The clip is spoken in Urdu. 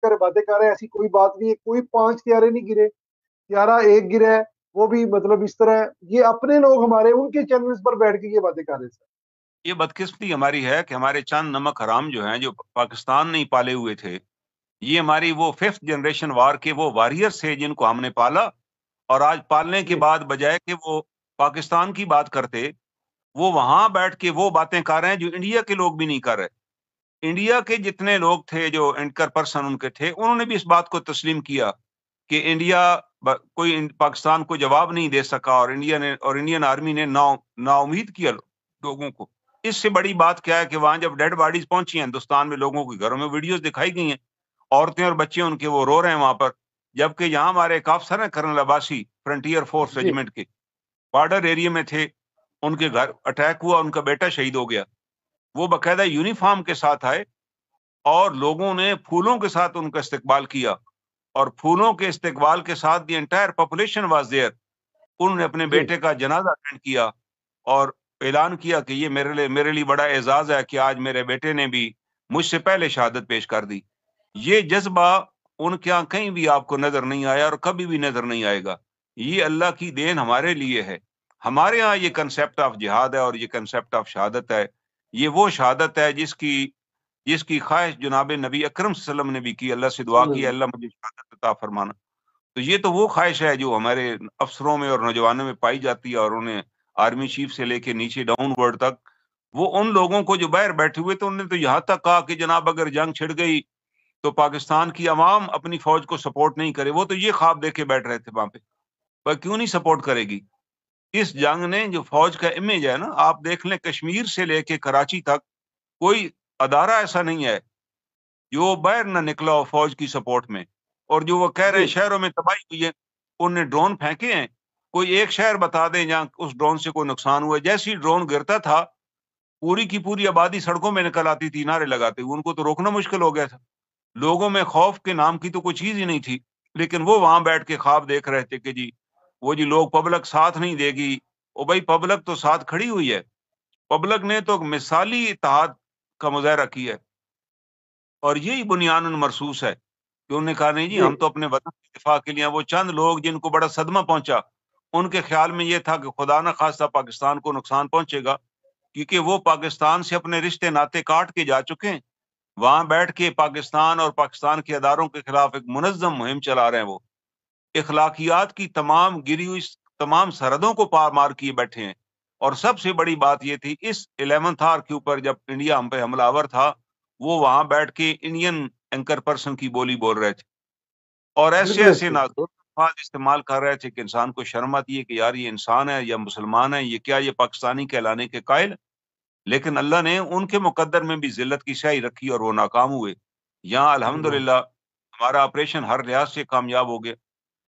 کر باتیں کر رہے ہیں، ایسی کوئی بات نہیں ہے، کوئی 5 طیارے نہیں گرے، طیارہ ایک گرا ہے، وہ بھی مطلب اس طرح یہ اپنے لوگ ہمارے ان کے چینلز پر بیٹھ کے یہ باتیں کر رہے ہیں۔ یہ بدقسمتی ہماری ہے کہ ہمارے چند نمک حرام جو ہیں، جو پاکستان نہیں پالے ہوئے تھے، یہ ہماری وہ 5th جنریشن وار کے وہ واریئرز تھے جن کو ہم نے پالا، اور آج پالنے کے بعد بجائے کہ وہ پاکستان کی بات کرتے، وہ وہاں بیٹھ کے وہ باتیں کر رہے ہیں جو انڈیا کے لوگ بھی نہیں کر رہے۔ انڈیا کے جتنے لوگ تھے جو اینکر پرسن ان کے تھے، انہوں نے بھی اس بات کو تسلیم کیا کہ انڈیا کوئی پاکستان کو جواب نہیں دے سکا، اور انڈین آرمی نے نا امید کیا لوگوں کو۔ اس سے بڑی بات کیا ہے کہ وہاں جب ڈیڈ باڈیز پہنچی ہیں ہندوستان میں، لوگوں کے گھروں میں ویڈیوز دکھائی گئی ہیں، عورتیں اور بچے ان کے وہ رو رہے ہیں وہاں پر، جبکہ یہاں ہمارے ایک افسر ہیں colonel Abbasi, frontier force regiment کے، بارڈر ایریا میں تھے، ان کے گھر اٹیک ہوا، ان کا بیٹا شہید ہو گیا، وہ باقاعدہ یونیفارم کے ساتھ آئے اور لوگوں نے پھولوں کے ساتھ ان کا استقبال کیا، اور پھولوں کے استقبال کے ساتھ the entire population was there. انہوں نے اپنے بیٹے کا جنازہ اٹینڈ کیا اور اعلان کیا کہ یہ میرے لیے بڑا اعزاز ہے کہ آج میرے بیٹے نے بھی مجھ سے پہلے شہادت پیش کر دی۔ یہ جذبہ ان کے یہاں کہیں بھی آپ کو نظر نہیں آیا اور کبھی بھی نظر نہیں آئے گا۔ یہ اللہ کی دین ہمارے لیے ہے۔ ہمارے یہاں یہ کنسیپٹ آف جہاد ہے اور یہ کنسیپٹ آف شہادت ہے، یہ وہ شہادت ہے جس کی خواہش جناب نبی اکرم صلی اللہ علیہ وسلم نے بھی کی، اللہ سے دعا کی اللہ مجھے شہادت عطا فرمانا۔ تو یہ تو وہ خواہش ہے جو ہمارے افسروں میں اور نوجوانوں میں پائی جاتی ہے، اور انہیں آرمی چیف سے لے کے نیچے ڈاؤن ورڈ تک، وہ ان لوگوں کو جو باہر بیٹھے ہوئے تھے انہوں نے تو یہاں تک کہا کہ جناب اگر جنگ چھڑ گئی تو پاکستان کی عوام اپنی فوج کو سپورٹ نہیں کرے۔ وہ تو یہ خواب دیکھ کے بیٹھ رہے تھے وہاں پہ، پر کیوں نہیں سپورٹ کرے گی؟ اس جنگ نے جو فوج کا امیج ہے نا، آپ دیکھ لیں کشمیر سے لے کے کراچی تک کوئی ادارہ ایسا نہیں ہے جو باہر نہ نکلا ہو فوج کی سپورٹ میں، اور جو وہ کہہ رہے ہیں شہروں میں تباہی ہوئی ہے، انہوں نے ڈرون پھینکے ہیں، کوئی ایک شہر بتا دیں جہاں اس ڈرون سے کوئی نقصان ہوا ہے؟ جیسے ہی ڈرون گرتا تھا پوری کی پوری آبادی سڑکوں میں نکل آتی تھی نعرے لگاتے ہوئے، ان کو تو روکنا مشکل ہو گیا تھا۔ لوگوں میں خوف کے نام کی تو کوئی چیز ہی نہیں تھی، لیکن وہ وہاں بیٹھ کے خواب دیکھ رہے تھے کہ جی وہ جی لوگ پبلک ساتھ نہیں دے گی۔ او بھائی پبلک تو ساتھ کھڑی ہوئی ہے، پبلک نے تو مثالی اتحاد کا مظاہرہ کیا ہے، اور یہی بنیان مرصوص ہے کہ انہوں نے کہا نہیں جی ہم تو اپنے وطن کے دفاع کے لیے۔ وہ چند لوگ جن کو بڑا صدمہ پہنچا، ان کے خیال میں یہ تھا کہ خدا نہ خواستہ پاکستان کو نقصان پہنچے گا، کیونکہ وہ پاکستان سے اپنے رشتے ناطے کاٹ کے جا چکے ہیں، وہاں بیٹھ کے پاکستان اور پاکستان کے اداروں کے خلاف ایک منظم مہم چلا رہے ہیں، وہ اخلاقیات کی تمام گری ہوئی تمام سرحدوں کو پار مار کیے بیٹھے ہیں۔ اور سب سے بڑی بات یہ تھی اس 11th آر کے اوپر جب انڈیا ہم پہ حملہ آور تھا، وہ وہاں بیٹھ کے انڈین اینکر پرسن کی بولی بول رہے تھے، اور ایسے نازور الفاظ استعمال کر رہے تھے کہ انسان کو شرم آتی ہے کہ یار یہ انسان ہے یا مسلمان ہے، یہ کیا یہ پاکستانی کہلانے کے قائل؟ لیکن اللہ نے ان کے مقدر میں بھی ذلت کی سیاہی رکھی اور وہ ناکام ہوئے۔ یہاں الحمدللہ ہمارا آپریشن ہر لحاظ سے کامیاب ہو گیا۔